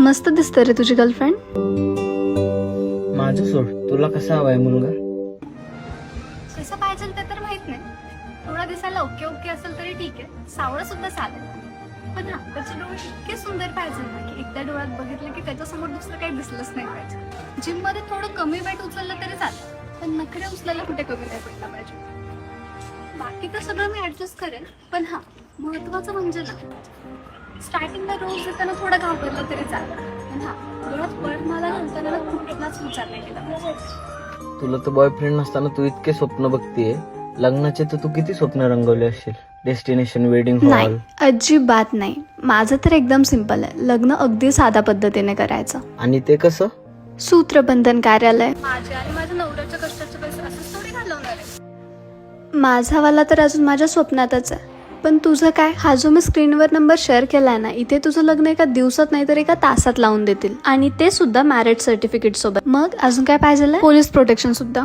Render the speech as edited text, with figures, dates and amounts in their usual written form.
मस्त दिसते रे तुझी गर्लफ्रेंड. माझं सोड, तुला कसा हवाय मुलगा? कसं पाहिजे ते तर माहित नाही. थोडा दिसायला ओके ओके असेल तरी ठीक आहे, सावळं सुद्धा चालेल. पण हा, त्याचे डोळे इतके सुंदर पाहिजे ना की एकदा डोळ्यात बघितलं की त्याच्यासमोर दुसरं काही दिसलंच नाही पाहिजे. जिम मध्ये थोडं कमी वेट उचललं तरी चालेल, पण नखरे उचलायला कुठे कमी नाही पडला पाहिजे. बाकी तर सगळं मी ऍडजस्ट करेन, पण हा महत्वाचं म्हणजे ना, स्टार्टिंगला रोज येताना थोडं घाबरलं तरी चालेल, पण हा डोळ्यात पड मला घालताना ना कुठलाच विचार नाही केला पाहिजे. तुला तर बॉयफ्रेंड नसताना तू इतके स्वप्न बघतीये, लग्नाचे तर तू किती स्वप्न रंगवले असशील. डेस्टिनेशन, वेडिंग नाही, हॉल. अजिबात नाही. माझं तर एकदम सिंपल आहे. लग्न अगदी साध्या पद्धतीने करायचं. आणि ते कसं? सूत्रबंधन कार्यालय. माझ्या आणि माझ्या नवऱ्याच्या कष्टाचे पैसे असंच थोडी घालवणार आहे. माझावाला तर अजून माझ्या स्वप्नातच आहे. पण तुझं काय? हा जो मी स्क्रीनवर नंबर शेअर केलाय ना, इथे तुझं लग्न एका दिवसात नाही तर एका तासात लावून देतील, आणि ते सुद्धा मॅरेज सर्टिफिकेट सोबत. मग अजून काय पाहिजे? पोलीस प्रोटेक्शन सुद्धा.